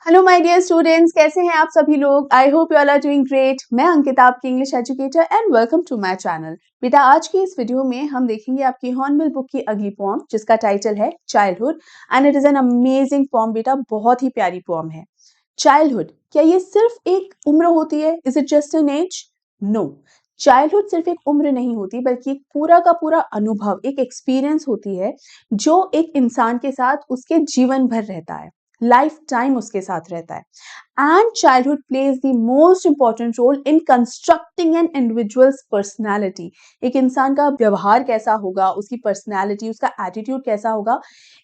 Hello my dear students, कैसे हैं आप सभी लोग। I hope you all are doing great. मैं अंकिता, आपकी English educator, and welcome to my channel. बेटा, आज की इस वीडियो में हम देखेंगे आपकी हॉर्नबिल बुक की अगली पोएम, जिसका टाइटल है childhood, and it is an amazing poem. बेटा, बहुत ही प्यारी पोएम है। चाइल्डहुड, क्या ये सिर्फ एक उम्र होती है? Is it just an age? No. Childhood सिर्फ एक उम्र नहीं होती, बल्कि एक पूरा का पूरा अनुभव, एक एक्सपीरियंस होती है जो एक इंसान के साथ उसके जीवन भर रहता है, लाइफ टाइम उसके साथ रहता है। And childhood plays the most important role in constructing an individual's personality. एक इंसान का व्यवहार कैसा होगा, उसकी पर्सनैलिटी, उसका एटीट्यूड कैसा होगा,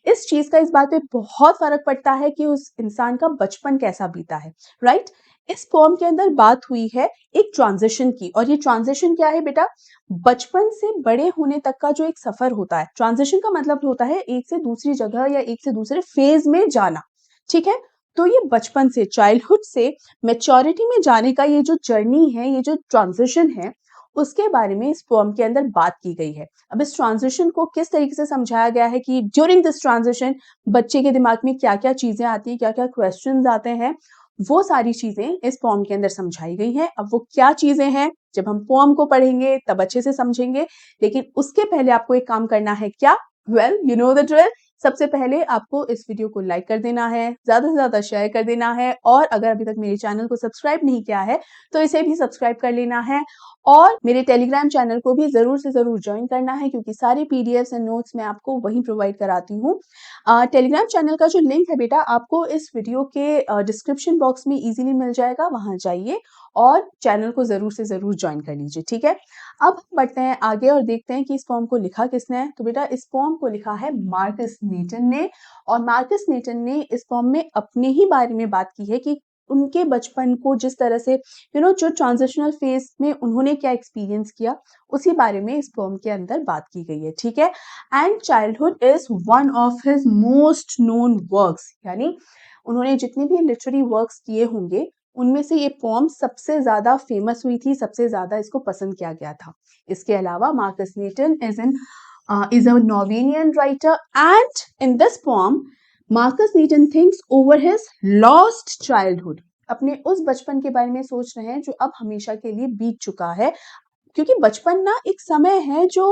इस चीज का इस बात पे बहुत फर्क पड़ता है कि उस इंसान का बचपन कैसा बीता है। राइट? इस पोएम के अंदर बात हुई है एक ट्रांजिशन की, और ये ट्रांजिशन क्या है बेटा? बचपन से बड़े होने तक का जो एक सफर होता है। ट्रांजिशन का मतलब होता है एक से दूसरी जगह या एक से दूसरे फेज में जाना। ठीक है? तो ये बचपन से, चाइल्डहुड से मैच्योरिटी में जाने का ये जो जर्नी है, ये जो ट्रांजिशन है, उसके बारे में इस पोएम के अंदर बात की गई है। अब इस ट्रांजिशन को किस तरीके से समझाया गया है कि ड्यूरिंग दिस ट्रांजिशन बच्चे के दिमाग में क्या क्या चीजें आती हैं, क्या क्या क्वेश्चंस आते हैं, वो सारी चीजें इस पोएम के अंदर समझाई गई हैं। अब वो क्या चीजें हैं, जब हम पोएम को पढ़ेंगे तब अच्छे से समझेंगे, लेकिन उसके पहले आपको एक काम करना है। क्या? Well, you know the drill. सबसे पहले आपको इस वीडियो को लाइक कर देना है, ज्यादा से ज्यादा शेयर कर देना है, और अगर अभी तक मेरे चैनल को सब्सक्राइब नहीं किया है तो इसे भी सब्सक्राइब कर लेना है, और मेरे टेलीग्राम चैनल को भी जरूर से जरूर ज्वाइन करना है, क्योंकि सारे पीडीएफ्स एंड नोट्स मैं आपको वहीं प्रोवाइड कराती हूँ। टेलीग्राम चैनल का जो लिंक है बेटा, आपको इस वीडियो के डिस्क्रिप्शन बॉक्स में इजीली मिल जाएगा। वहां जाइए और चैनल को जरूर से जरूर ज्वाइन कर लीजिए। ठीक है? अब हम बढ़ते हैं आगे और देखते हैं कि इस पोएम को लिखा किसने है। तो बेटा, इस पोएम को लिखा है मार्कस नीटन ने, और मार्कस नीटन ने इस पोएम में अपने ही बारे में बात की है कि उनके बचपन को जिस तरह से जो ट्रांजिशनल फेज में उन्होंने क्या एक्सपीरियंस किया, उसी बारे में इस पोएम के अंदर बात की गई है। ठीक है? And childhood is one of his most known works, यानी उन्होंने जितने भी लिटरेरी वर्क्स किए होंगे, उनमें से ये पोएम सबसे ज्यादा फेमस हुई थी, सबसे ज्यादा इसको पसंद किया गया था। इसके अलावा Markus Neeten is a Norwegian writer, and in this poem Markus Neeten thinks over his lost childhood. अपने उस बचपन के बारे में सोच रहे हैं जो अब हमेशा के लिए बीत चुका है, क्योंकि बचपन ना एक समय है जो,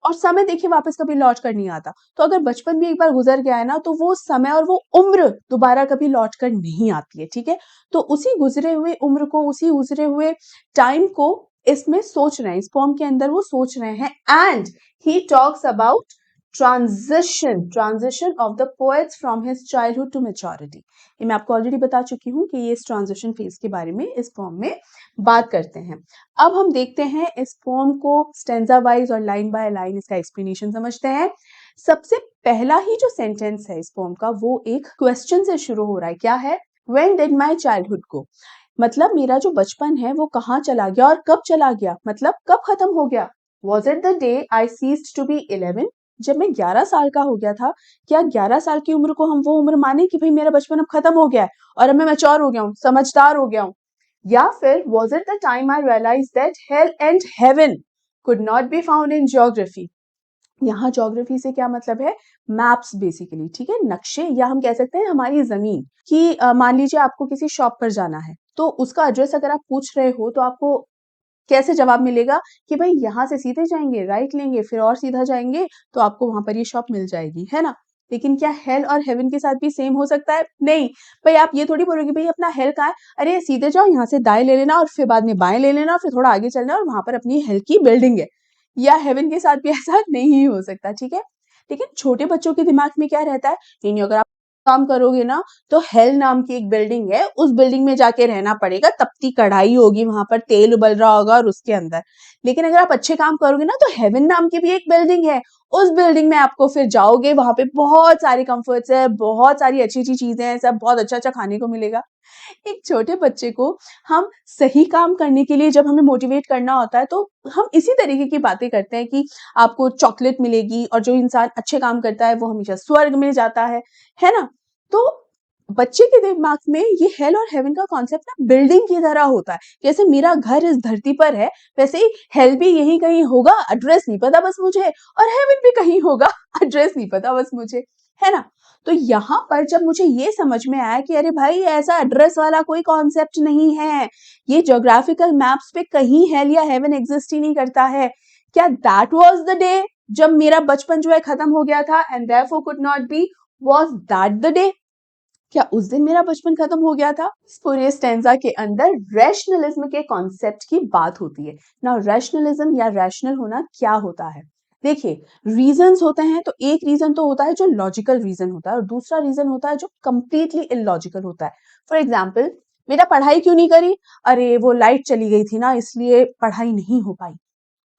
और समय देखिए वापस कभी लौट कर नहीं आता। तो अगर बचपन भी एक बार गुजर गया है ना, तो वो समय और वो उम्र दोबारा कभी लौट कर नहीं आती है। ठीक है? तो उसी गुजरे हुए उम्र को, उसी गुजरे हुए टाइम को इसमें सोच रहे हैं, इस फॉर्म के अंदर वो सोच रहे हैं। And he talks about transition of the poets from his childhood to maturity. ये मैं आपको ऑलरेडी बता चुकी हूँ कि ये इस ट्रांजिशन फेज के बारे में इस फॉर्म में बात करते हैं। अब हम देखते हैं इस पोएम को स्टेंजा वाइज और लाइन बाय लाइन इसका एक्सप्लेनेशन समझते हैं। सबसे पहला ही जो सेंटेंस है इस पोएम का, वो एक क्वेश्चन से शुरू हो रहा है। क्या है? व्हेन डिड माय चाइल्डहुड गो? मतलब मेरा जो बचपन है वो कहाँ चला गया और कब चला गया, मतलब कब खत्म हो गया। Was it the day I ceased to be 11? जब मैं 11 साल का हो गया था। क्या 11 साल की उम्र को हम वो उम्र माने कि भाई मेरा बचपन अब खत्म हो गया है और अब मैं मैच्योर हो गया हूँ, समझदार हो गया हूँ? या फिर was it the time I realise that hell and heaven could not be found in geography? यहाँ ज्योग्राफी से क्या मतलब है? Maps basically. ठीक है? नक्शे, या हम कह सकते हैं हमारी जमीन की। मान लीजिए आपको किसी शॉप पर जाना है, तो उसका एड्रेस अगर आप पूछ रहे हो तो आपको कैसे जवाब मिलेगा कि भाई यहाँ से सीधे जाएंगे, राइट लेंगे, फिर और सीधा जाएंगे तो आपको वहां पर ये शॉप मिल जाएगी, है ना? लेकिन क्या हेल और हेवन के साथ भी सेम हो सकता है? नहीं। भाई आप ये थोड़ी बोलोगे भाई अपना हेल कहाँ है, अरे सीधे जाओ, यहाँ से दाएं ले लेना और फिर बाद में बाएं ले लेना, फिर थोड़ा आगे चलना और वहां पर अपनी हेल की बिल्डिंग है। या हेवन के साथ भी ऐसा नहीं हो सकता। ठीक है? लेकिन छोटे बच्चों के दिमाग में क्या रहता है? नहीं, अगर आप काम करोगे ना तो हेल नाम की एक बिल्डिंग है, उस बिल्डिंग में जाके रहना पड़ेगा, तपती कढ़ाई होगी, वहां पर तेल उबल रहा होगा और उसके अंदर। लेकिन अगर आप अच्छे काम करोगे ना तो हेवन नाम की भी एक बिल्डिंग है, उस बिल्डिंग में आपको फिर जाओगे, वहां पे बहुत सारे कंफर्ट्स है, बहुत सारी अच्छी अच्छी चीजें हैं, सब बहुत अच्छा अच्छा खाने को मिलेगा। एक छोटे बच्चे को हम सही काम करने के लिए जब हमें मोटिवेट करना होता है, तो हम इसी तरीके की बातें करते हैं कि आपको चॉकलेट मिलेगी, और जो इंसान अच्छे काम करता है वो हमेशा स्वर्ग में जाता है ना? तो बच्चे के दिमाग में ये हेल और हेवन का कॉन्सेप्ट ना बिल्डिंग की तरह होता है। जैसे मेरा घर इस धरती पर है, वैसे ही हेल भी यहीं कहीं होगा, एड्रेस नहीं पता बस मुझे, और हेवन भी कहीं होगा, एड्रेस नहीं पता बस मुझे, है ना? तो यहाँ पर जब मुझे ये समझ में आया कि अरे भाई ऐसा एड्रेस वाला कोई कॉन्सेप्ट नहीं है, ये ज्योग्राफिकल मैप्स पे कहीं हेल या हेवन एग्जिस्ट ही नहीं करता है, क्या दैट वाज द डे जब मेरा बचपन जो है खत्म हो गया था and therefore could not B, was that the day, क्या उस दिन मेरा बचपन खत्म हो गया था? इस पूरे स्टैंजा के अंदर रैशनलिज्म के कॉन्सेप्ट की बात होती है। नाउ रैशनलिज्म या रैशनल होना क्या होता है? देखिए, रीजंस होते हैं तो एक रीजन तो होता है जो लॉजिकल रीजन होता है और दूसरा रीजन होता है जो कंप्लीटली इलॉजिकल होता है। फॉर एग्जाम्पल, बेटा पढ़ाई क्यों नहीं करी? अरे वो लाइट चली गई थी ना, इसलिए पढ़ाई नहीं हो पाई।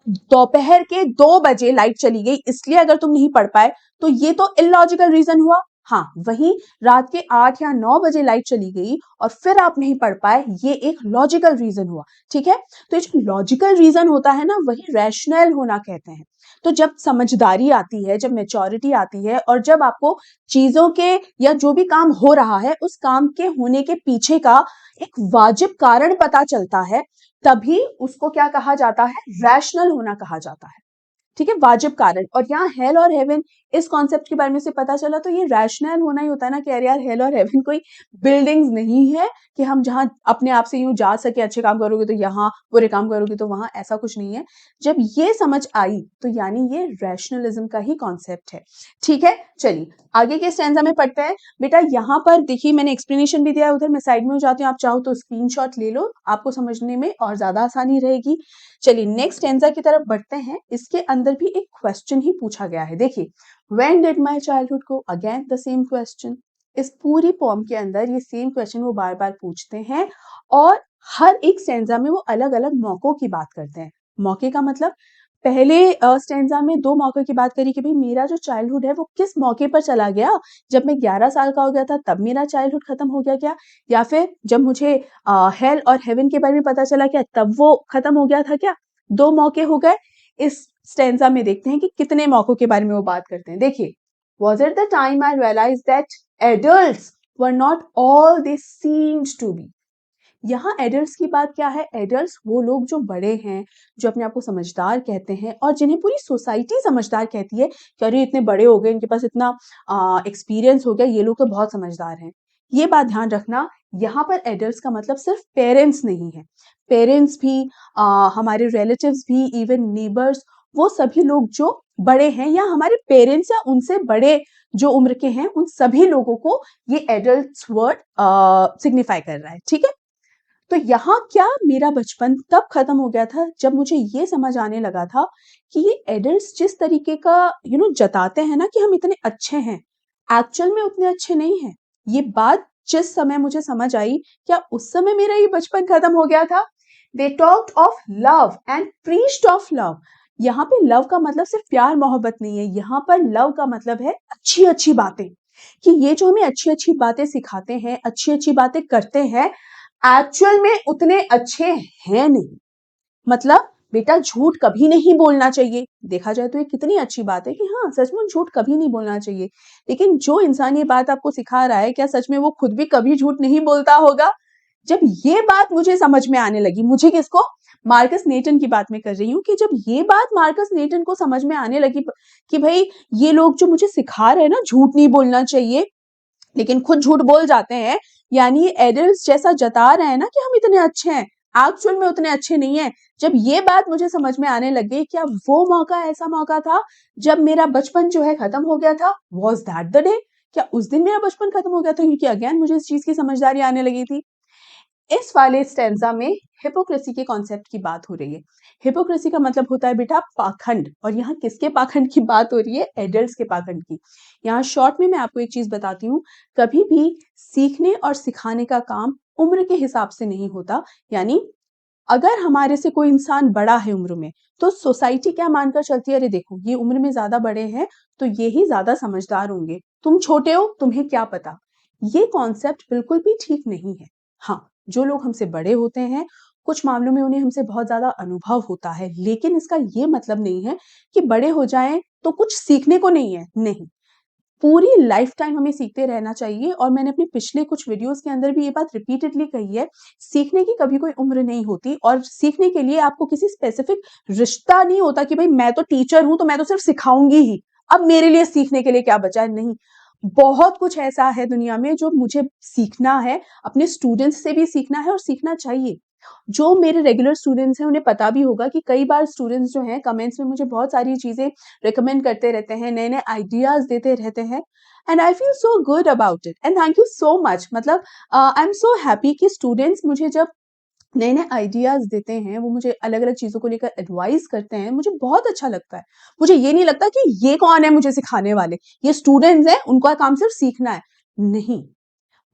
दोपहर के 2 बजे लाइट चली गई इसलिए अगर तुम नहीं पढ़ पाए, तो ये तो इलॉजिकल रीजन हुआ। हाँ, वहीं रात के 8 या 9 बजे लाइट चली गई और फिर आप नहीं पढ़ पाए, ये एक लॉजिकल रीजन हुआ। ठीक है, तो ये जो लॉजिकल रीजन होता है ना, वही रैशनल होना कहते हैं। तो जब समझदारी आती है, जब मैच्योरिटी आती है और जब आपको चीजों के या जो भी काम हो रहा है उस काम के होने के पीछे का एक वाजिब कारण पता चलता है, तभी उसको क्या कहा जाता है? रैशनल होना कहा जाता है। ठीक है, वाजिब कारण। और यहाँ हेल और हेवन इस कॉन्सेप्ट के बारे में से पता चला, तो ये रैशनल होना ही होता है ना कि अरे यार हेल और हेवन कोई बिल्डिंग्स नहीं है कि हम जहां अपने आप से यूं जा सके, अच्छे काम करोगे तो यहाँ, बुरे काम करोगे तो वहां, ऐसा कुछ नहीं है। जब ये समझ आई तो यानी ये रैशनलिज्म का ही कॉन्सेप्ट है। ठीक है, चलिए आगे के स्टैंजा में पढ़ते हैं। बेटा यहाँ पर देखिए, मैंने एक्सप्लेनेशन भी दिया है, उधर मैं साइड में हो जाती हूँ, आप चाहो तो स्क्रीनशॉट ले लो, आपको समझने में और ज्यादा आसानी रहेगी। चलिए नेक्स्ट स्टैंजा की तरफ बढ़ते हैं। इसके अंदर भी एक क्वेश्चन ही पूछा गया है। देखिए, when did my childhood go, again the same question. इस पूरी पोएम के अंदर ये सेम क्वेश्चन वो बार बार पूछते हैं और हर एक स्टैंजा में वो अलग अलग मौकों की बात करते हैं। मौके का मतलब, पहले स्टैंजा में 2 मौकों की बात करी कि भाई मेरा जो चाइल्डहुड है वो किस मौके पर चला गया, जब मैं 11 साल का हो गया था तब मेरा चाइल्डहुड खत्म हो गया क्या, या फिर जब मुझे हेल और हेवन के बारे में पता चला क्या तब वो खत्म हो गया था क्या? 2 मौके हो गए। इस स्टैंजा में देखते हैं कि कितने मौकों के बारे में वो बात करते हैं। देखिए, was it the time I realized that adults were not all they seemed to be। यहाँ एडल्ट्स की बात क्या है? एडल्ट्स वो लोग जो बड़े हैं, जो अपने आप को समझदार कहते हैं और जिन्हें पूरी सोसाइटी समझदार कहती है कि अरे इतने बड़े हो गए, इनके पास इतना एक्सपीरियंस हो गया, ये लोग तो बहुत समझदार हैं। ये बात ध्यान रखना, यहाँ पर एडल्ट्स का मतलब सिर्फ पेरेंट्स नहीं है। पेरेंट्स भी, हमारे रिलेटिव्स भी, इवन नेबर्स, वो सभी लोग जो बड़े हैं या हमारे पेरेंट्स या उनसे बड़े जो उम्र के हैं, उन सभी लोगों को ये एडल्ट्स वर्ड सिग्निफाई कर रहा है। ठीक है, तो यहाँ क्या मेरा बचपन तब खत्म हो गया था जब मुझे ये समझ आने लगा था कि ये एडल्ट्स जिस तरीके का जताते हैं ना कि हम इतने अच्छे हैं, एक्चुअल में उतने अच्छे नहीं हैं। ये बात जिस समय मुझे समझ आई, क्या उस समय मेरा ये बचपन खत्म हो गया था? They talked of love and preached of love. यहाँ पे लव का मतलब सिर्फ प्यार मोहब्बत नहीं है, यहाँ पर लव का मतलब है अच्छी अच्छी बातें, कि ये जो हमें अच्छी अच्छी बातें सिखाते हैं, अच्छी अच्छी बातें करते हैं, एक्चुअल में उतने अच्छे हैं नहीं। मतलब बेटा झूठ कभी नहीं बोलना चाहिए। देखा जाए तो ये कितनी अच्छी बात है कि हाँ, सच में झूठ कभी नहीं बोलना चाहिए। लेकिन जो इंसान ये बात आपको सिखा रहा है, क्या सच में वो खुद भी कभी झूठ नहीं बोलता होगा? जब ये बात मुझे समझ में आने लगी, मुझे किसको? मार्कस नेटन की बात में कर रही हूँ, कि जब ये बात मार्कस नेटन को समझ में आने लगी कि भाई ये लोग जो मुझे सिखा रहे हैं ना झूठ नहीं बोलना चाहिए, लेकिन खुद झूठ बोल जाते हैं, यानी ये एडल्ट्स जैसा जता रहे हैं ना कि हम इतने अच्छे हैं, एक्चुअल में उतने अच्छे नहीं है। जब ये बात मुझे समझ में आने लगी, क्या वो मौका ऐसा मौका था जब मेरा बचपन जो है खत्म हो गया था? Was that the day? क्या उस दिन मेरा बचपन खत्म हो गया था? क्योंकि अगेन मुझे इस चीज की समझदारी आने लगी थी। इस वाले स्टेंजा में हिपोक्रेसी के कॉन्सेप्ट की बात हो रही है। हिपोक्रेसी का मतलब होता है बेटा पाखंड, और यहाँ किसके पाखंड की बात हो रही है? एडल्ट्स के पाखंड की। यहाँ शॉर्ट में मैं आपको एक चीज बताती हूँ, कभी भी सीखने और सिखाने का काम उम्र के हिसाब से नहीं होता। यानी अगर हमारे से कोई इंसान बड़ा है उम्र में, तो सोसाइटी क्या मानकर चलती है? अरे देखो ये उम्र में ज्यादा बड़े हैं तो ये ही ज्यादा समझदार होंगे, तुम छोटे हो, तुम्हें क्या पता। ये कॉन्सेप्ट बिल्कुल भी ठीक नहीं है। हाँ, जो लोग हमसे बड़े होते हैं, कुछ मामलों में उन्हें हमसे बहुत ज्यादा अनुभव होता है, लेकिन इसका ये मतलब नहीं है कि बड़े हो जाएं तो कुछ सीखने को नहीं है। नहीं, पूरी लाइफ टाइम हमें सीखते रहना चाहिए। और मैंने अपने पिछले कुछ वीडियोस के अंदर भी ये बात रिपीटेडली कही है, सीखने की कभी कोई उम्र नहीं होती, और सीखने के लिए आपको किसी स्पेसिफिक रिश्ता नहीं होता कि भाई मैं तो टीचर हूं तो मैं तो सिर्फ सिखाऊंगी ही, अब मेरे लिए सीखने के लिए क्या बचा है। नहीं, बहुत कुछ ऐसा है दुनिया में जो मुझे सीखना है, अपने स्टूडेंट्स से भी सीखना है और सीखना चाहिए। जो मेरे रेगुलर स्टूडेंट्स हैं उन्हें पता भी होगा कि कई बार स्टूडेंट्स जो हैं कमेंट्स में मुझे बहुत सारी चीज़ें रिकमेंड करते रहते हैं, नए-नए आइडियाज़ देते रहते हैं and I feel so good about it and thank you so much. मतलब आई एम सो हैप्पी कि स्टूडेंट्स मुझे जब नए-नए आइडियाज़ देते हैं, वो मुझे अलग-अलग चीज़ों को लेकर एडवाइस करते हैं, मुझे बहुत अच्छा लगता है। मुझे ये नहीं लगता कि ये कौन है मुझे सिखाने वाले, ये स्टूडेंट्स हैं, उनका काम सिर्फ सीखना है। नहीं,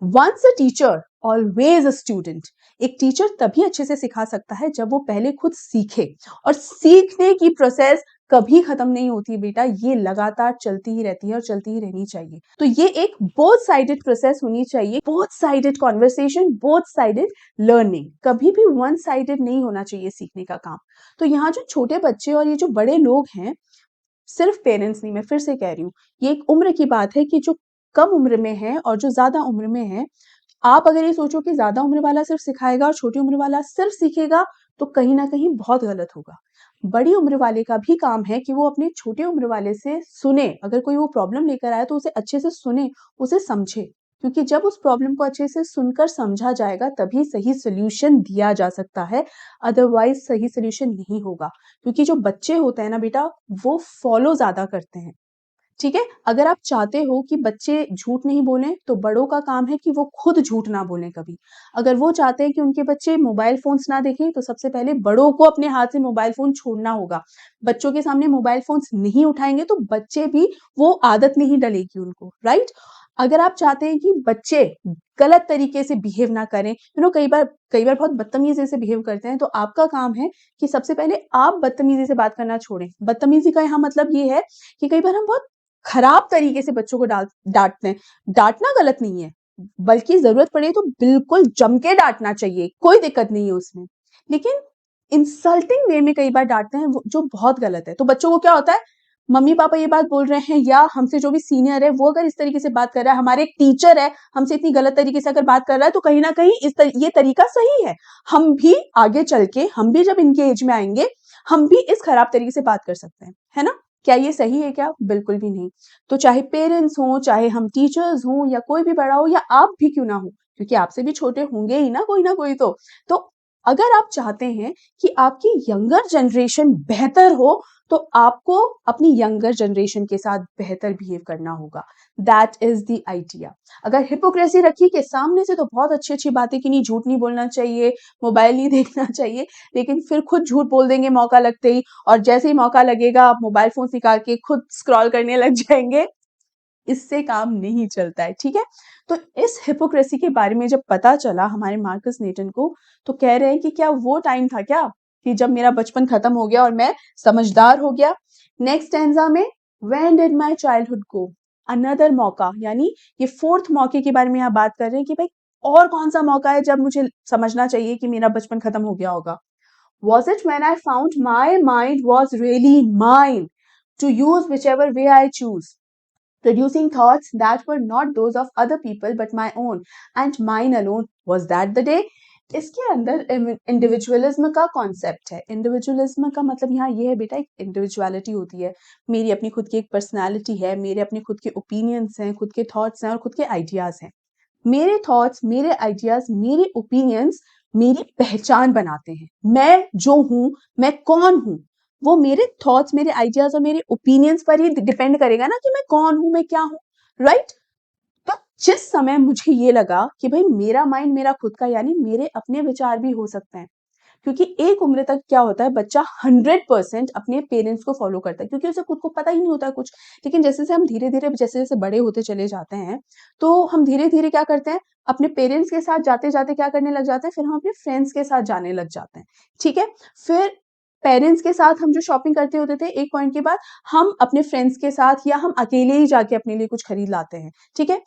once a teacher always a student. एक टीचर तभी अच्छे से सिखा सकता है जब वो पहले खुद सीखे, और सीखने की प्रोसेस कभी खत्म नहीं होती बेटा, ये लगातार चलती ही रहती है और चलती ही रहनी चाहिए। तो ये एक बोथ साइडेड प्रोसेस होनी चाहिए, both sided conversation, both sided learning. कभी भी वन साइडेड नहीं होना चाहिए सीखने का काम। तो यहाँ जो छोटे बच्चे और ये जो बड़े लोग हैं, सिर्फ पेरेंट्स नहीं, मैं फिर से कह रही हूँ, ये एक उम्र की बात है कि जो कम उम्र में है और जो ज़्यादा उम्र में है। आप अगर ये सोचो कि ज़्यादा उम्र वाला सिर्फ सिखाएगा और छोटी उम्र वाला सिर्फ सीखेगा, तो कहीं न कहीं बहुत गलत होगा। बड़ी उम्र वाले का भी काम है कि वो अपने छोटे उम्र वाले से सुने, अगर कोई वो प्रॉब्लम लेकर आए तो उसे अच्छे से सुने, उसे समझे। क्योंकि जब उस प्रॉब्लम को अच्छे से सुनकर समझा जाएगा तभी सही सॉल्यूशन दिया जा सकता है, अदरवाइज़ सही सॉल्यूशन नहीं होगा। क्योंकि जो बच्चे होते हैं ना बेटा, वो फॉलो ज़्यादा करते हैं। ठीक है? अगर आप चाहते हो कि बच्चे झूठ नहीं बोलें, तो बड़ों का काम है कि वो खुद झूठ ना बोलें कभी। अगर वो चाहते हैं कि उनके बच्चे मोबाइल फ़ोन्स ना देखें, तो सबसे पहले बड़ों को अपने हाथ से मोबाइल फ़ोन छोड़ना होगा। बच्चों के सामने मोबाइल फ़ोन्स नहीं उठाएँगे, तो बच्चे भी वो आदत नहीं डलेगी उनको, राइट? अगर आप चाहते हैं कि बच्चे गलत तरीके से बिहेव ना करें, कई बार बहुत बदतमीज़ी से बिहेव करते हैं, तो आपका काम है कि सबसे पहले आप बदतमीज़ी से बात करना छोड़ें। बदतमीज़ी का यहाँ मतलब ये है कि कई बार हम बहुत खराब तरीके से बच्चों को डाँटते हैं। डाँटना गलत नहीं है, बल्कि ज़रूरत पड़े तो बिल्कुल जम के डाँटना चाहिए, कोई दिक्कत नहीं है उसमें। लेकिन इंसल्टिंग वे में कई बार डाँटते हैं वो, जो बहुत गलत है। तो बच्चों को क्या होता है, मम्मी-पापा ये बात बोल रहे हैं या हमसे जो भी सीनियर है वो अगर इस तरीके से बात कर रहा है, हमारे एक टीचर है, हमसे इतनी गलत तरीके से अगर बात कर रहा है, तो कहीं न कहीं ये तरीका सही है। हम भी आगे चल के, हम भी जब इनके एज में आएँगे, हम भी इस खराब तरीके से बात कर सकते हैं, है ना? क्या ये सही है क्या? बिल्कुल भी नहीं। तो चाहे पेरेंट्स हों, चाहे हम टीचर्स हों या कोई भी बड़ा हो या आप भी क्यों ना हो, क्योंकि आपसे भी छोटे होंगे ही ना कोई तो। तो अगर आप चाहते हैं कि आपकी यंगर जनरेशन बेहतर हो, तो आपको अपनी यंगर जनरेशन के साथ बेहतर बिहेव करना होगा। That is the idea. अगर हिपोक्रेसी रखी कि सामने से तो बहुत अच्छी-अच्छी बातें कि नहीं, झूठ नहीं बोलना चाहिए, मोबाइल नहीं देखना चाहिए, लेकिन फिर खुद झूठ बोल देंगे मौका लगते ही, और जैसे ही मौका लगेगा आप मोबाइल फ़ोन निकाल के खुद स्क्रॉल करने लग जाएँगे, इससे काम नहीं चलता है, ठीक है? तो इस हिपोक्रेसी के बारे में जब पता चला हमारे मार्कस नीटन को, तो कह रहे हैं कि क्या वो टाइम था क्या कि जब मेरा बचपन खत्म हो गया और मैं समझदार हो गया? नेक्स्ट स्टैन्ज़ा में when did my childhood go? Another मौका, यानी ये फोर्थ मौके के बारे में यहाँ बात कर रहे हैं कि भाई और कौन-सा मौका है जब मुझे समझना चाहिए कि मेरा बचपन खत्म हो गया होगा? Was it when I found my mind was really mine to use whichever way I choose? Producing thoughts that were not those of other people but my own and mine alone. Was that the day? इसके अंदर individualism का concept है। Individualism का मतलब यहाँ ये है बेटा, एक इंडिविजुअलिटी होती है, मेरी अपनी खुद की एक पर्सनालिटी है, मेरे अपने खुद के ओपिनियंस हैं, खुद के थॉट्स हैं और खुद के आइडियाज हैं। मेरे थॉट्स, मेरे आइडियाज, मेरे ओपिनियंस मेरी पहचान बनाते हैं। मैं जो हूँ, मैं कौन हूँ, वो मेरे थॉट्स, मेरे आइडियाज और मेरे ओपिनियंस पर ही डिपेंड करेगा ना कि मैं कौन हूँ, मैं क्या हूँ, राइट? तो जिस समय मुझे ये लगा कि भाई मेरा माइंड मेरा खुद का, यानी मेरे अपने विचार भी हो सकते हैं, क्योंकि एक उम्र तक क्या होता है, बच्चा 100% अपने पेरेंट्स को फॉलो करता है क्योंकि उसे खुद को पता ही नहीं होता कुछ। लेकिन जैसे-जैसे हम धीरे-धीरे, जैसे-जैसे बड़े होते चले जाते हैं, तो हम धीरे-धीरे क्या करते हैं, अपने पेरेंट्स के साथ जाते-जाते क्या करने लग जाते हैं, फिर हम अपने फ्रेंड्स के साथ जाने लग जाते हैं, ठीक है? फिर पेरेंट्स के साथ हम जो शॉपिंग करते होते थे, एक पॉइंट के बाद हम अपने फ्रेंड्स के साथ या हम अकेले ही जाके अपने लिए कुछ खरीद लाते हैं, ठीक है?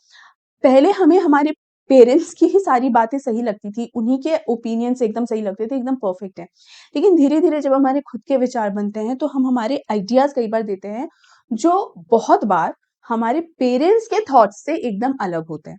पहले हमें हमारे पेरेंट्स की ही सारी बातें सही लगती थी, उन्हीं के ओपिनियंस एकदम सही लगते थे, एकदम परफेक्ट है। लेकिन धीरे-धीरे जब हमारे खुद के विचार बनते हैं, तो हम हमारे आइडियाज़ कई बार देते हैं, जो बहुत बार हमारे पेरेंट्स के थॉट्स से एकदम अलग होते हैं,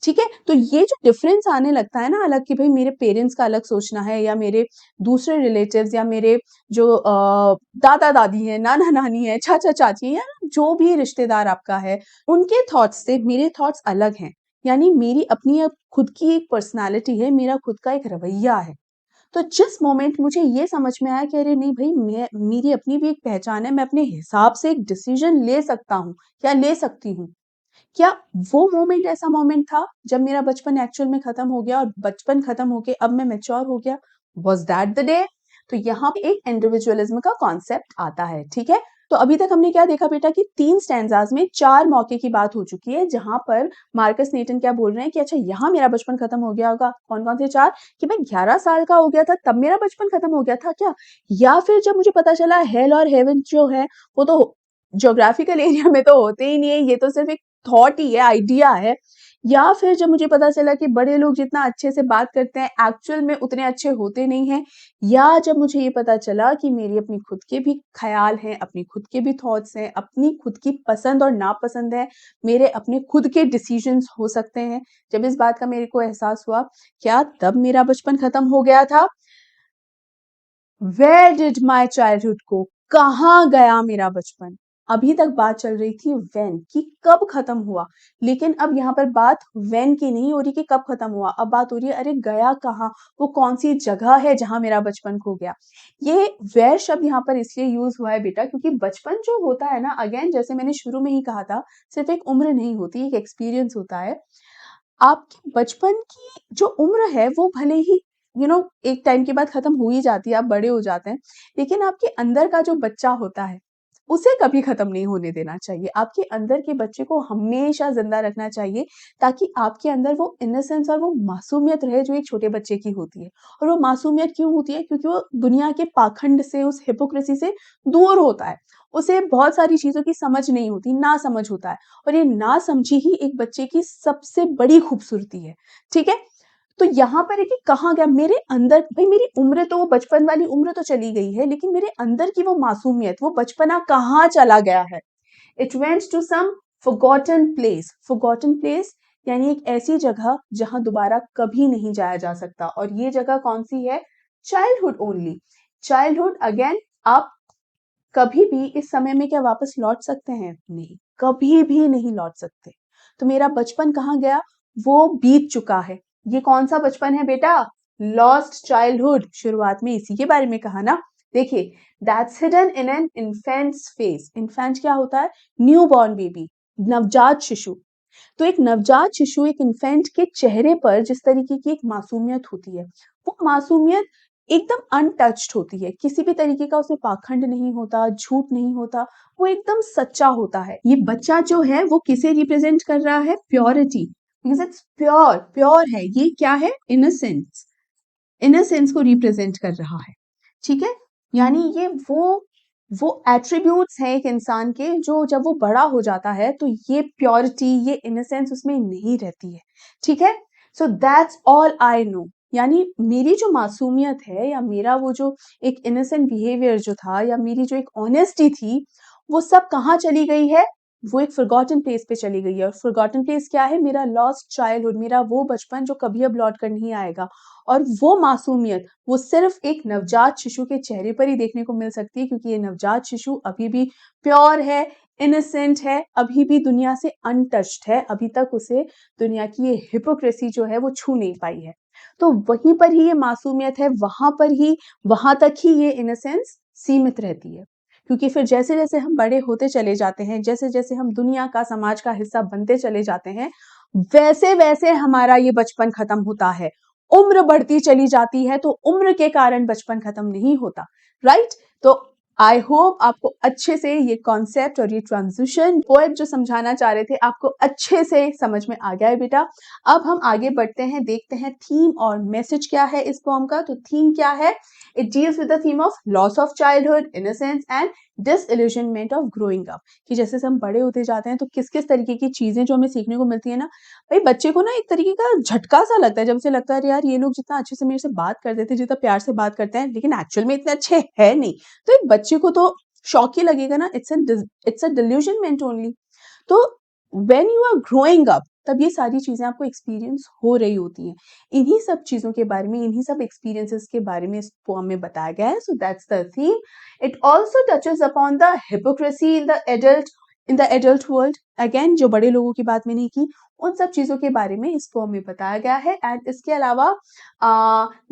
ठीक है? तो ये जो डिफरेंस आने लगता है ना अलग कि भाई मेरे पेरेंट्स का अलग सोचना है या मेरे दूसरे रिलेटिव्स या मेरे जो दादा-दादी हैं, नाना-नानी हैं, चाचा-चाची हैं या जो भी रिश्तेदार आपका है, उनके थॉट्स से मेरे थॉट्स अलग हैं। यानी मेरी अपनी अब खुद की एक पर्सनैलिटी है, मेरा खुद का एक रवैया है। तो जिस मोमेंट मुझे ये समझ में आया कि अरे नहीं भई मैं मेरी अपनी भी एक पहचान है, मैं अपने हिसाब से एक डिसीज़न ले सकता हूँ या ले सकती हूँ। क्या वो मोमेंट ऐसा मोमेंट था जब मेरा बचपन एक्चुअल में खत्म हो गया और बचपन खत्म होके अब मैं मैच्योर हो गया? Was that the day? तो यहाँ पे एक इंडिविजुअलिज्म का कॉन्सेप्ट आता है, ठीक है? तो अभी तक हमने क्या देखा बेटा कि 3 स्टैन्ज़ास में 4 मौके की बात हो चुकी है, जहाँ पर मार्कस नीटन क्या बोल रहे हैं कि अच्छा यहाँ मेरा बचपन खत्म हो गया होगा। कौन-कौन से 4? कि मैं 11 साल का हो गया था तब मेरा बचपन खत्म हो गया था क्या? या फिर जब मुझे पता चला हेल और हेवन जो है वो तो ज्योग्राफिकल एरिया में तो होते ही नहीं है, ये तो सिर्फ़ एक थॉट ही है, आइडिया है। या फिर जब मुझे पता चला कि बड़े लोग जितना अच्छे से बात करते हैं, एक्चुअल में उतने अच्छे होते नहीं हैं। या जब मुझे ये पता चला कि मेरी अपनी खुद के भी ख़्याल हैं, अपनी खुद के भी थॉट्स हैं, अपनी खुद की पसंद और नापसंद है, मेरे अपने खुद के डिसीज़न्स हो सकते हैं। जब इस बात का मेरे को एहसास हुआ, क्या तब मेरा बचपन खत्म हो गया था? Where did my childhood go? कहाँ गया मेरा बचपन? अभी तक बात चल रही थी व्हेन कि कब खत्म हुआ, लेकिन अब यहाँ पर बात व्हेन की नहीं हो रही कि कब खत्म हुआ, अब बात हो रही है अरे गया कहाँ? वो कौन-सी जगह है जहाँ मेरा बचपन खो गया? ये वेयर शब्द यहाँ पर इसलिए यूज़ हुआ है बेटा क्योंकि बचपन जो होता है ना अगेन जैसे मैंने शुरू में ही कहा था, सिर्फ़ एक उम्र नहीं होती, एक एक्सपीरियंस होता है। आपके बचपन की जो उम्र है वो भले ही एक टाइम के बाद खत्म हो ही जाती है, आप बड़े हो जाते हैं, लेकिन आपके अंदर का जो बच्चा होता है, उसे कभी खत्म नहीं होने देना चाहिए। आपके अंदर के बच्चे को हमेशा ज़िंदा रखना चाहिए ताकि आपके अंदर वो इनोसेंस और वो मासूमियत रहे जो एक छोटे बच्चे की होती है। और वो मासूमियत क्यों होती है? क्योंकि वो दुनिया के पाखंड से, उस हिपोक्रेसी से दूर होता है। उसे बहुत सारी चीज़ों की समझ नहीं होती, नासमझ होता है। और ये नासमझी ही एक बच्चे की सबसे बड़ी खूबसूरती है, ठीक है? तो यहाँ पर है कि कहाँ गया मेरे अंदर भई मेरी उम्र तो वो बचपन वाली उम्र तो चली गई है, लेकिन मेरे अंदर की वो मासूमियत, वो बचपना कहाँ चला गया है? It went to some forgotten place यानी एक ऐसी जगह जहाँ दोबारा कभी नहीं जाया जा सकता और ये जगह कौन-सी है? Childhood only. चाइल्डहुड अगेन आप कभी भी इस समय में क्या वापस लौट सकते हैं? नहीं, कभी भी नहीं लौट सकते। तो मेरा बचपन कहाँ गया? वो बीत चुका है। ये कौन-सा बचपन है बेटा? लॉस्ट चाइल्डहुड शुरुआत में इसी के बारे में कहा ना। देखिए, that's hidden in an infant's face. Infant क्या होता है? न्यूबॉर्न बेबी, नवजात शिशु। तो एक नवजात शिशु, एक इन्फेंट के चेहरे पर जिस तरीके की एक मासूमियत होती है, वो मासूमियत एकदम अनटच्ड होती है। किसी भी तरीके का उसमें पाखंड नहीं होता, झूठ नहीं होता, वो एकदम सच्चा होता है। ये बच्चा जो है वो किसे रिप्रेजेंट कर रहा है? Purity, because it's pure, pure है। ये क्या है? इनोसेंस। इनोसेंस को रिप्रेजेंट कर रहा है, ठीक है? यानी ये वो एट्रिब्यूट्स हैं एक इंसान के जो जब वो बड़ा हो जाता है तो ये प्योरिटी, ये इनोसेंस उसमें नहीं रहती है, ठीक है? So that's all I no. यानी मेरी जो मासूमियत है या मेरा वो जो एक इनोसेंट बिहेवियर जो था या मेरी जो एक ऑनेस्टी थी, वो सब कहाँ चली गई है? वो एक फॉरगॉटन प्लेस पे चली गई है और फॉरगॉटन प्लेस क्या है? मेरा लॉस्ट चाइल्डहुड, मेरा वो बचपन जो कभी अब लौट कर नहीं आएगा। और वो मासूमियत, वो सिर्फ़ एक नवजात शिशु के चेहरे पर ही देखने को मिल सकती है क्योंकि ये नवजात शिशु अभी भी प्योर है, इनोसेंट है, अभी भी दुनिया से अनटच्ड है, अभी तक उसे दुनिया की ये हिपोक्रेसी जो है वो छू नहीं पाई है। तो वहीं पर ही ये मासूमियत है, वहाँ तक ही ये इनोसेंस सीमित रहती है। क्योंकि फिर जैसे-जैसे हम बड़े होते चले जाते हैं, जैसे-जैसे हम दुनिया का, समाज का हिस्सा बनते चले जाते हैं, वैसे-वैसे हमारा ये बचपन खत्म होता है। उम्र बढ़ती चली जाती है तो उम्र के कारण बचपन खत्म नहीं होता, राइट? तो आई होप आपको अच्छे से ये कॉन्सेप्ट और ये ट्रांजिशन पोएट जो समझाना चाह रहे थे आपको अच्छे से समझ में आ गया है बेटा। अब हम आगे बढ़ते हैं, देखते हैं थीम और मैसेज क्या है इस पोएम का। तो थीम क्या है? It deals with the theme of loss of childhood, innocence and disillusionment of growing up. कि जैसे हम बड़े होते जाते हैं तो किस-किस तरीके की चीजें जो हमें सीखने को मिलती है ना, भाई बच्चे को ना एक तरीके का झटका सा लगता है जब उसे लगता है अरे यार ये लोग जितना अच्छे से मेरे से बात करते थे, जितना प्यार से बात करते हैं, लेकिन एक्चुअल में इतने अच्छे है नहीं। तो एक बच्चे को तो शॉक ही लगेगा ना, इट्स अ डिल्यूजनमेंट ओनली। तो when you are growing up तब ये सारी चीज़ें आपको एक्सपीरियंस हो रही होती हैं। इन्हीं सब चीज़ों के बारे में, इन्हीं सब एक्सपीरियंसेस के बारे में इस पोएम में बताया गया है। So that's the theme. It also touches upon the hypocrisy in the adult world. Again जो बड़े लोगों की बात मैंने की, उन सब चीज़ों के बारे में इस पोएम में बताया गया है। एंड इसके अलावा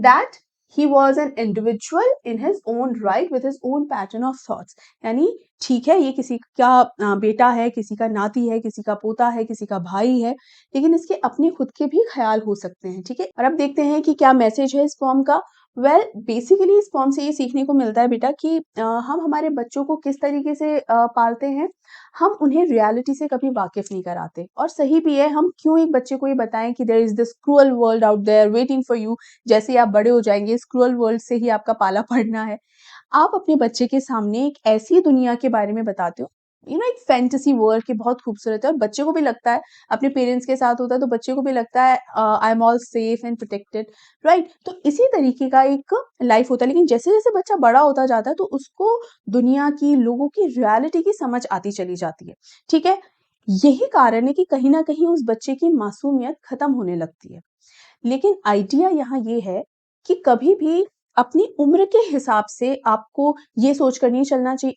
that he was an individual in his own right with his own pattern of thoughts। यानी ठीक है, ये किसी का बेटा है, किसी का नाती है, किसी का पोता है, किसी का भाई है, लेकिन इसके अपने खुद के भी ख्याल हो सकते हैं। ठीक है, और अब देखते हैं कि क्या मैसेज है इस पोएम का। वेल बेसिकली इस पोएम से ये सीखने को मिलता है बेटा कि हम हमारे बच्चों को किस तरीके से पालते हैं, हम उन्हें रियलिटी से कभी वाकिफ नहीं कराते। और सही भी है, हम क्यों एक बच्चे को ये बताएं कि there is this cruel world out there waiting for you. जैसे आप बड़े हो जाएंगे, इस क्रूअल वर्ल्ड से ही आपका पाला पड़ना है। आप अपने बच्चे के सामने एक ऐसी दुनिया के बारे में बताते हो, एक फैंटेसी वर्ल्ड की बहुत खूबसूरत है, और बच्चे को भी लगता है, अपने पेरेंट्स के साथ होता है तो बच्चे को भी लगता है I am all safe and protected, right. तो इसी तरीके का एक लाइफ होता है। लेकिन जैसे जैसे बच्चा बड़ा होता जाता है तो उसको दुनिया की, लोगों की रियलिटी की समझ आती चली जाती है। ठीक है, यही कारण है कि कहीं ना कहीं उस बच्चे की मासूमियत खत्म होने लगती है। लेकिन आइडिया यहाँ ये है कि कभी भी अपनी उम्र के हिसाब से आपको ये सोचकर नहीं चलना चाहिए।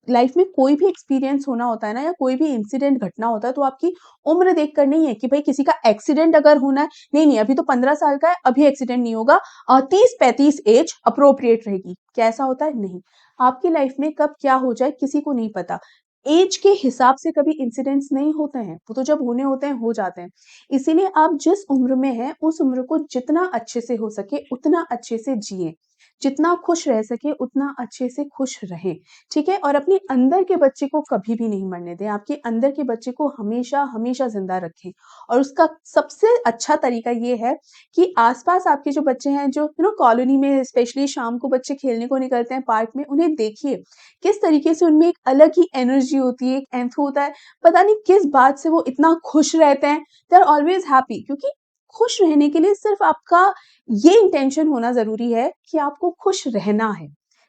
लाइफ में कोई भी एक्सपीरियंस होना होता है ना, या कोई भी इंसिडेंट घटना होता है, तो आपकी उम्र देखकर नहीं है कि भाई किसी का एक्सीडेंट अगर होना है, नहीं नहीं अभी तो 15 साल का है, अभी एक्सीडेंट नहीं होगा, 30-35 एज अप्रोप्रिएट रहेगी। कैसा होता है? नहीं, आपकी लाइफ में कब क्या हो जाए किसी को नहीं पता। एज के हिसाब से कभी इंसिडेंट्स नहीं होते हैं, वो तो जब होने होते हैं हो जाते हैं। इसीलिए आप जिस उम्र में हैं, उस उम्र को जितना अच्छे से हो सके उतना अच्छे से जिए, जितना खुश रह सके उतना अच्छे से खुश रहें। ठीक है, और अपने अंदर के बच्चे को कभी भी नहीं मरने दें। आपके अंदर के बच्चे को हमेशा हमेशा जिंदा रखें। और उसका सबसे अच्छा तरीका ये है कि आसपास आपके जो बच्चे हैं, जो कॉलोनी में स्पेशली शाम को बच्चे खेलने को निकलते हैं पार्क में, उन्हें देखिए किस तरीके से उनमें एक अलग ही एनर्जी होती है, एक एंथू होता है। पता नहीं किस बात से वो इतना खुश रहते हैं। दे आर ऑलवेज हैप्पी, क्योंकि खुश रहने के लिए सिर्फ आपका ये इंटेंशन होना जरूरी है कि आपको खुश रहना है।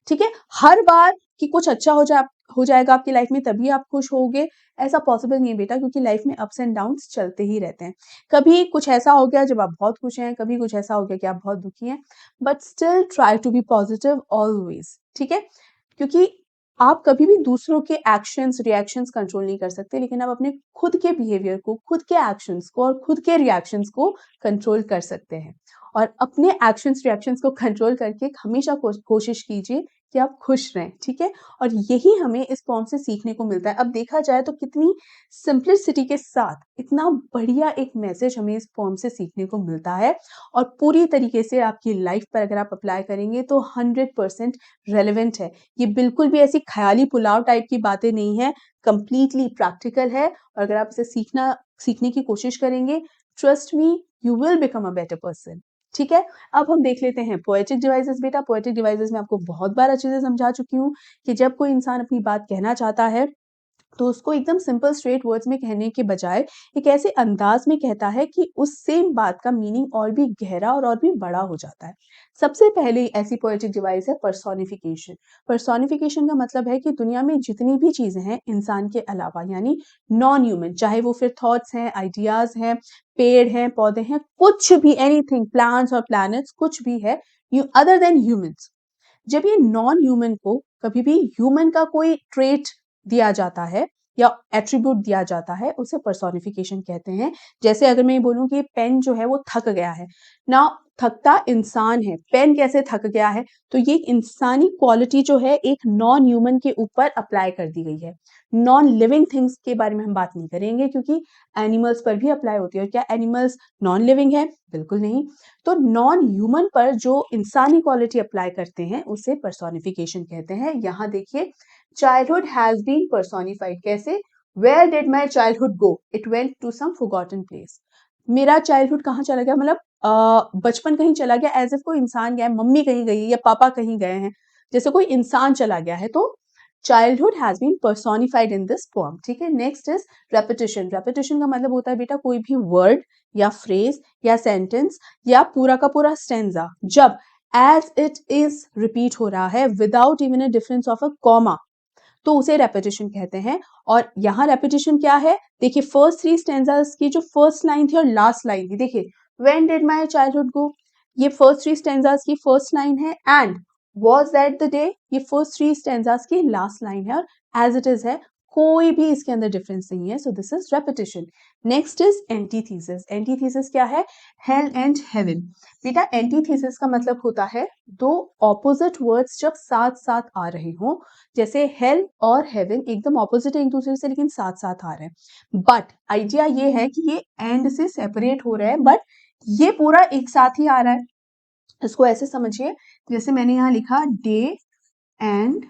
ठीक है, हर बार कि कुछ अच्छा हो जाएगा आपकी लाइफ में तभी आप खुश होगे, ऐसा पॉसिबल नहीं है बेटा, क्योंकि लाइफ में अप्स एंड डाउन्स चलते ही रहते हैं। कभी कुछ ऐसा हो गया जब आप बहुत खुश हैं, कभी कुछ ऐसा हो गया कि आप बहुत दुखी हैं, but still try to be positive always. ठीक है, क्योंकि आप कभी भी दूसरों के एक्शंस रिएक्शंस कंट्रोल नहीं कर सकते, लेकिन आप अपने खुद के बिहेवियर को, खुद के एक्शंस को और खुद के रिएक्शंस को कंट्रोल कर सकते हैं। और अपने एक्शंस रिएक्शंस को कंट्रोल करके हमेशा कोशिश कीजिए कि आप खुश रहें। ठीक है, और यही हमें इस पोएम से सीखने को मिलता है। अब देखा जाए तो कितनी सिंप्लिसिटी के साथ इतना बढ़िया एक मैसेज हमें इस पोएम से सीखने को मिलता है, और पूरी तरीके से आपकी लाइफ पर अगर आप अप्लाई करेंगे तो 100% रेलेवेंट है। ये बिल्कुल भी ऐसी ख्याली पुलाव टाइप की बातें नहीं है, कंप्लीटली प्रैक्टिकल है। और अगर आप इसे सीखने की कोशिश करेंगे, trust me, you will become a better person. ठीक है, अब हम देख लेते हैं पोएटिक डिवाइसेस। बेटा पोएटिक डिवाइसेस में आपको बहुत बार अच्छे से समझा चुकी हूँ कि जब कोई इंसान अपनी बात कहना चाहता है तो उसको एकदम सिंपल स्ट्रेट वर्ड्स में कहने के बजाय एक ऐसे अंदाज में कहता है कि उस सेम बात का मीनिंग और भी गहरा और भी बड़ा हो जाता है। सबसे पहले ऐसी पोएटिक डिवाइस है पर्सोनिफिकेशन। पर्सोनिफिकेशन का मतलब है कि दुनिया में जितनी भी चीजें हैं इंसान के अलावा, यानी नॉन ह्यूमन, चाहे वो फिर थॉट्स हैं, आइडियाज हैं, पेड़ हैं, पौधे हैं, कुछ भी, एनीथिंग, प्लांट्स और प्लैनेट्स, कुछ भी है अदर देन ह्यूमंस। जब ये नॉन ह्यूमन को कभी भी ह्यूमन का कोई ट्रेट दिया जाता है या एट्रीब्यूट दिया जाता है, उसे पर्सोनिफिकेशन कहते हैं। जैसे अगर मैं ये बोलूं कि पेन जो है वो थक गया है ना, थकता इंसान है, पेन कैसे थक गया है, तो ये इंसानी क्वालिटी जो है एक नॉन ह्यूमन के ऊपर अप्लाई कर दी गई है। नॉन लिविंग थिंग्स के बारे में हम बात नहीं करेंगे, क्योंकि एनिमल्स पर भी अप्लाई होती है। और क्या एनिमल्स नॉन लिविंग है? बिल्कुल नहीं। तो नॉन ह्यूमन पर जो इंसानी क्वालिटी अप्लाई करते हैं उसे पर्सोनिफिकेशन कहते हैं। यहाँ देखिए, चाइल्डहुड हैज बीन पर्सोनिफाइड। कैसे? Where did my childhood go? It went to some forgotten place. मेरा चाइल्डहुड कहाँ चला गया? मतलब बचपन कहीं चला गया, एज इफ कोई इंसान गया है, मम्मी कहीं गई या पापा कहीं गए हैं, जैसे कोई इंसान चला गया है। तो childhood has been personified in this poem. ठीक है, नेक्स्ट इज रेपिटेशन। रेपिटेशन का मतलब होता है बेटा कोई भी वर्ड या फ्रेज या सेंटेंस या पूरा का पूरा स्टेंजा जब एज इट इज रिपीट हो रहा है without even a difference of a comma, तो उसे रेपिटेशन कहते हैं। और यहाँ रेपिटेशन क्या है, देखिए फर्स्ट 3 स्टेंजास की जो फर्स्ट लाइन थी और लास्ट लाइन थी, देखिए व्हेन डिड माय चाइल्डहुड गो, ये फर्स्ट 3 स्टेंजास की फर्स्ट लाइन है, and was that the day, ये फर्स्ट 3 स्टेंजास की लास्ट लाइन है, और एज इट इज है, कोई भी इसके अंदर डिफरेंस नहीं है, so this is repetition. Next is antithesis. Antithesis क्या है, हेल एंड हेवन। बेटा एंटीथीसिस का मतलब होता है दो ऑपोजिट वर्ड्स जब साथ साथ आ रहे हों, जैसे हेल और हेवन एकदम ऑपोजिट है एक दूसरे से लेकिन साथ साथ आ रहे हैं, बट आइडिया ये है कि ये एंड से सेपरेट हो रहे हैं, बट ये पूरा एक साथ ही आ रहा है। इसको ऐसे समझिए, जैसे मैंने यहाँ लिखा डे एंड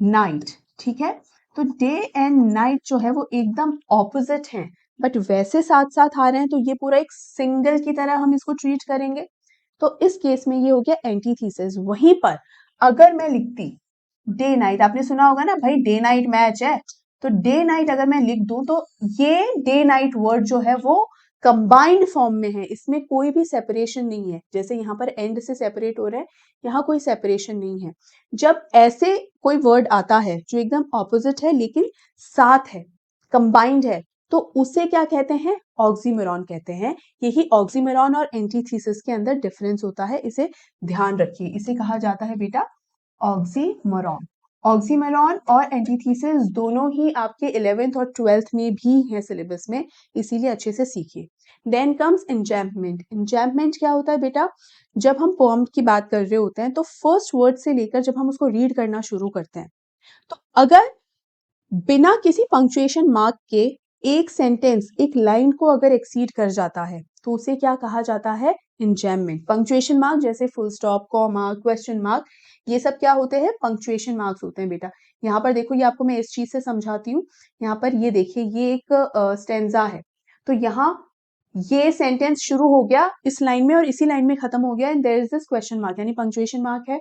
नाइट, ठीक है, तो डे एंड नाइट जो है वो एकदम ऑपोजिट हैं, बट वैसे साथ साथ आ रहे हैं, तो ये पूरा एक सिंगल की तरह हम इसको ट्रीट करेंगे। तो इस केस में ये हो गया एंटीथीसिस। वहीं पर अगर मैं लिखती डे नाइट, आपने सुना होगा ना भाई डे नाइट मैच है, तो डे नाइट अगर मैं लिख दूं तो ये डे नाइट वर्ड जो है वो कंबाइंड फॉर्म में है, इसमें कोई भी सेपरेशन नहीं है। जैसे यहाँ पर एंड से सेपरेट हो रहे हैं, यहाँ कोई सेपरेशन नहीं है। जब ऐसे कोई वर्ड आता है जो एकदम ऑपोजिट है लेकिन साथ है, कंबाइंड है, तो उसे क्या कहते हैं, ऑक्सीमोरॉन कहते हैं। यही ऑक्सीमोरॉन और एंटीथीसिस के अंदर डिफरेंस होता है, इसे ध्यान रखिए, इसे कहा जाता है बेटा ऑक्सीमोरॉन। ऑक्सीमोरॉन और एंटीथीसिस दोनों ही आपके 11th और 12th में भी हैं सिलेबस में, इसीलिए अच्छे से सीखिए। Then comes एंजैम्पमेंट। एंजैम्पमेंट क्या होता है बेटा, जब हम पोएम की बात कर रहे होते हैं तो फर्स्ट वर्ड से लेकर जब हम उसको रीड करना शुरू करते हैं, तो अगर बिना किसी पंक्चुएशन मार्क के एक सेंटेंस एक लाइन को अगर एक्सीड कर जाता है, तो उसे क्या कहा जाता है, एंजैम्पमेंट। पंक्चुएशन मार्क जैसे full stop, comma, question mark, ये सब क्या होते हैं, पंक्चुएशन मार्क्स होते हैं बेटा। यहाँ पर देखो, ये आपको मैं इस चीज से समझाती हूँ। यहाँ पर ये देखिए, ये एक स्टेंजा है, तो यहाँ ये सेंटेंस शुरू हो गया इस लाइन में और इसी लाइन में खत्म हो गया, and there is this question mark, यानी पंक्चुएशन मार्क है।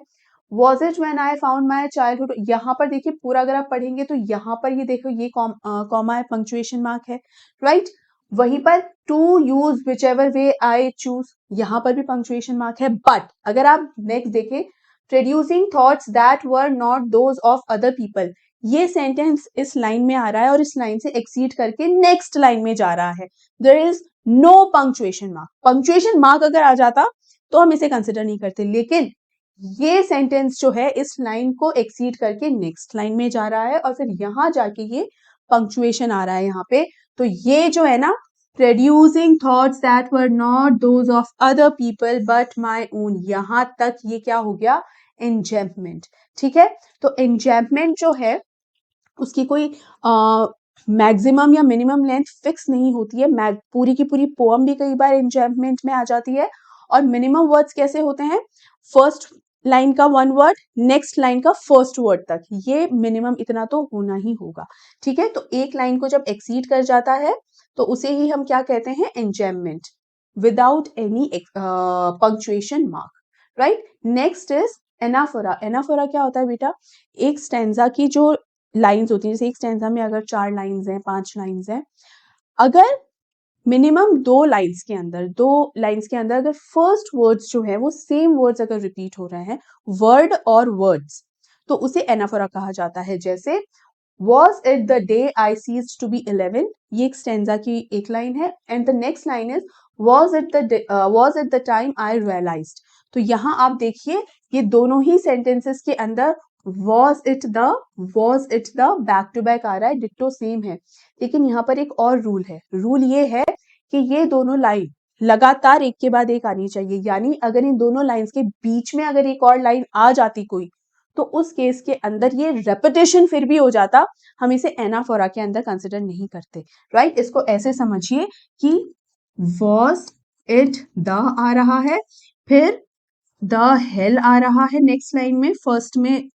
Was it when I found my childhood, यहाँ पर देखिए पूरा अगर आप पढ़ेंगे तो यहाँ पर ये देखो, ये कॉमा है, पंक्चुएशन मार्क है, राइट। वहीं पर to use whichever way I choose, यहाँ पर भी पंक्चुएशन मार्क है। बट अगर आप नेक्स्ट देखें, producing thoughts that were not those of other people, ये सेंटेंस इस लाइन में आ रहा है और इस लाइन से एक्सीड करके नेक्स्ट लाइन में जा रहा है, there is no punctuation mark. Punctuation mark अगर आ जाता तो हम इसे कंसिडर नहीं करते, लेकिन ये सेंटेंस जो है इस लाइन को एक्सीड करके नेक्स्ट लाइन में जा रहा है और फिर यहां जाके ये पंक्चुएशन आ रहा है यहाँ पे। तो ये जो है ना, producing thoughts that were not those of other people but my own, यहां तक ये क्या हो गया, एंजैम्पमेंट। ठीक है, तो एंजैम्पमेंट जो है उसकी कोई मैक्सिमम या मिनिमम लेंथ फिक्स नहीं होती है। पूरी की पूरी पोएम भी कई बार एंजैम्पमेंट में आ जाती है। और मिनिमम वर्ड्स कैसे होते हैं, फर्स्ट लाइन का वन वर्ड, नेक्स्ट लाइन का फर्स्ट वर्ड तक, ये मिनिमम इतना तो होना ही होगा। ठीक है, तो एक लाइन को जब एक्सीड कर जाता है तो उसे ही हम क्या कहते हैं, enjambment, without any punctuation mark, right. Next is anaphora. Anaphora क्या होता है बेटा, एक स्टैंजा की जो लाइंस होती है, जैसे एक स्टैंजा में अगर 4 लाइंस हैं, 5 लाइंस हैं, अगर मिनिमम 2 लाइंस के अंदर अगर फर्स्ट वर्ड्स जो है वो सेम वर्ड्स अगर रिपीट हो रहे हैं, वर्ड और वर्ड्स, तो उसे एनाफोरा कहा जाता है। जैसे Was it the day I ceased to be 11, ये एक स्टेंजा की एक लाइन है, and the next line is was it the time I realized। तो यहाँ आप देखिए, ये दोनों ही सेंटेंसेस के अंदर was it the back to back आ रहा है, डिट्टो सेम है। लेकिन यहाँ पर एक और रूल है, रूल ये है कि ये दोनों लाइन लगातार एक के बाद एक आनी चाहिए, यानी अगर इन दोनों लाइंस के बीच में अगर एक और लाइन आ जाती कोई, तो उस केस के अंदर ये रेपिटेशन फिर भी हो जाता, हम इसे एनाफोरा के अंदर कंसिडर नहीं करते, राइट। इसको ऐसे समझिए कि was it the आ रहा है, फिर the hell आ रहा है नेक्स्ट लाइन में, फर्स्ट में,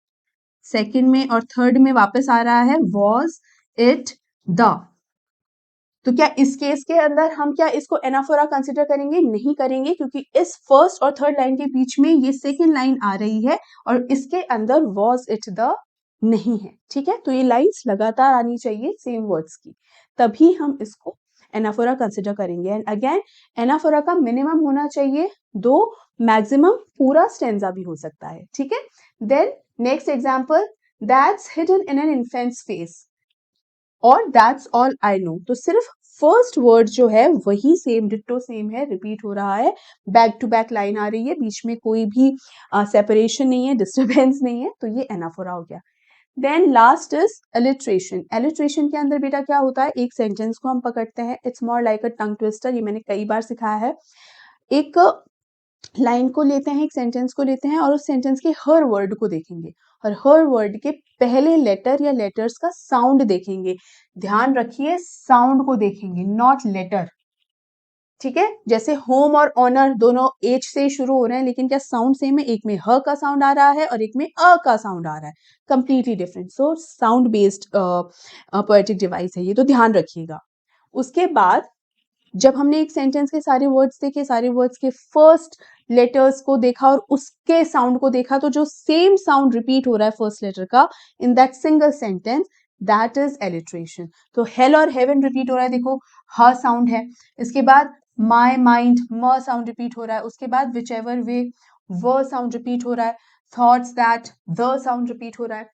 सेकंड में और थर्ड में वापस आ रहा है was it the। तो क्या इस केस के अंदर हम क्या इसको एनाफोरा कंसिडर करेंगे, नहीं करेंगे, क्योंकि इस फर्स्ट और थर्ड लाइन के बीच में ये सेकंड लाइन आ रही है और इसके अंदर was it the नहीं है। ठीक है, तो ये लाइंस लगातार आनी चाहिए सेम वर्ड्स की, तभी हम इसको एनाफोरा कंसिडर करेंगे। एंड अगेन एनाफोरा का मिनिमम होना चाहिए 2, मैक्सिमम पूरा स्टेंजा भी हो सकता है। ठीक है, then next example, that's hidden in an infant's face और दैट्स ऑल आई नो। तो सिर्फ फर्स्ट वर्ड जो है वही सेम डिट्टो सेम है, रिपीट हो रहा है, बैक टू बैक लाइन आ रही है, बीच में कोई भी सेपरेशन नहीं है, डिस्टर्बेंस नहीं है, तो ये एनाफोरा हो गया। Then last is alliteration. Alliteration के अंदर बेटा क्या होता है, एक सेंटेंस को हम पकड़ते हैं, it's more like a tongue twister, ये मैंने कई बार सिखाया है। एक लाइन को लेते हैं, एक सेंटेंस को लेते हैं और उस सेंटेंस के हर वर्ड को देखेंगे और हर वर्ड के पहले लेटर या लेटर्स का साउंड देखेंगे। ध्यान रखिए, साउंड को देखेंगे, नॉट लेटर। ठीक है, जैसे होम और ऑनर दोनों एच से शुरू हो रहे हैं, लेकिन क्या साउंड सेम है? एक में ह का साउंड आ रहा है और एक में अ का साउंड आ रहा है, completely different. So sound based poetic device है ये, तो ध्यान रखिएगा। उसके बाद जब हमने एक सेंटेंस के सारे वर्ड्स देखे, सारे वर्ड्स के फर्स्ट लेटर्स को देखा और उसके साउंड को देखा, तो जो सेम साउंड रिपीट हो रहा है फर्स्ट लेटर का in that single sentence, that is alliteration. तो हेल और हेवन रिपीट हो रहा है, देखो ह साउंड है। इसके बाद माई माइंड, म साउंड रिपीट हो रहा है। उसके बाद विच एवर वे, व साउंड रिपीट हो रहा है। Thoughts that, the sound repeat हो रहा है।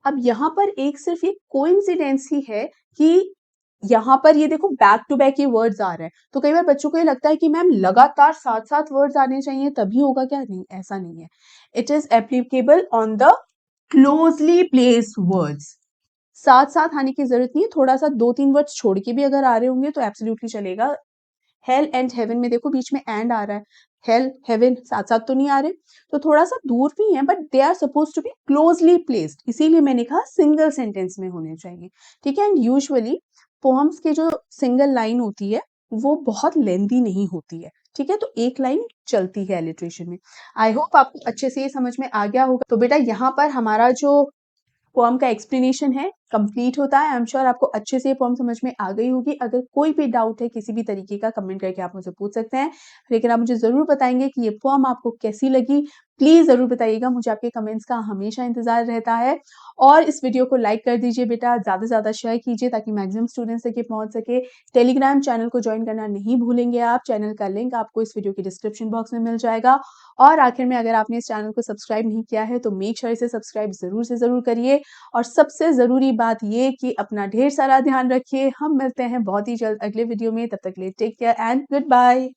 अब यहाँ पर एक सिर्फ ये कोइंसिडेंस ही है कि यहाँ पर ये देखो बैक टू बैक ये वर्ड्स आ रहे हैं, तो कई बार बच्चों को ये लगता है कि मैम लगातार साथ साथ वर्ड्स आने चाहिए तभी होगा क्या? नहीं, ऐसा नहीं है। It is applicable on the closely placed words. साथ साथ आने की जरूरत नहीं है, थोड़ा सा 2-3 वर्ड्स छोड़ के भी अगर आ रहे होंगे तो एब्सोल्युटली चलेगा। हेल एंड हेवन में देखो बीच में एंड आ रहा है, हेल हेवन साथ साथ तो नहीं आ रहे, तो थोड़ा सा दूर भी है, but they are suppose to be closely placed, इसीलिए मैंने कहा सिंगल सेंटेंस में होने चाहिए। ठीक है, एंड यूजुअली पोम्स की जो सिंगल लाइन होती है वो बहुत लेंदी नहीं होती है। ठीक है, तो एक लाइन चलती है लिटरेचर में। आई होप आपको अच्छे से ये समझ में आ गया होगा। तो बेटा यहाँ पर हमारा जो पोएम का एक्सप्लेनेशन है कंप्लीट होता है। आई एम श्योर आपको अच्छे से ये पोएम समझ में आ गई होगी। अगर कोई भी डाउट है किसी भी तरीके का, कमेंट करके आप मुझे पूछ सकते हैं, लेकिन आप मुझे जरूर बताएंगे कि ये पोएम आपको कैसी लगी। प्लीज जरूर बताइएगा, मुझे आपके कमेंट्स का हमेशा इंतजार रहता है। और इस वीडियो को लाइक कर दीजिए बेटा, ज्यादा से ज्यादा शेयर कीजिए ताकि मैक्सिमम स्टूडेंट्स तक ये पहुंच सके। टेलीग्राम चैनल को ज्वाइन करना नहीं भूलेंगे आप, चैनल का लिंक आपको इस वीडियो के डिस्क्रिप्शन बॉक्स में मिल जाएगा। और आखिर में अगर आपने इस चैनल को सब्सक्राइब नहीं किया है तो मेक श्योर इसे सब्सक्राइब जरूर से जरूर करिए। और सबसे जरूरी बात ये कि अपना ढेर सारा ध्यान रखिए। हम मिलते हैं बहुत ही जल्द अगले वीडियो में, तब तक के लिए take care and good bye.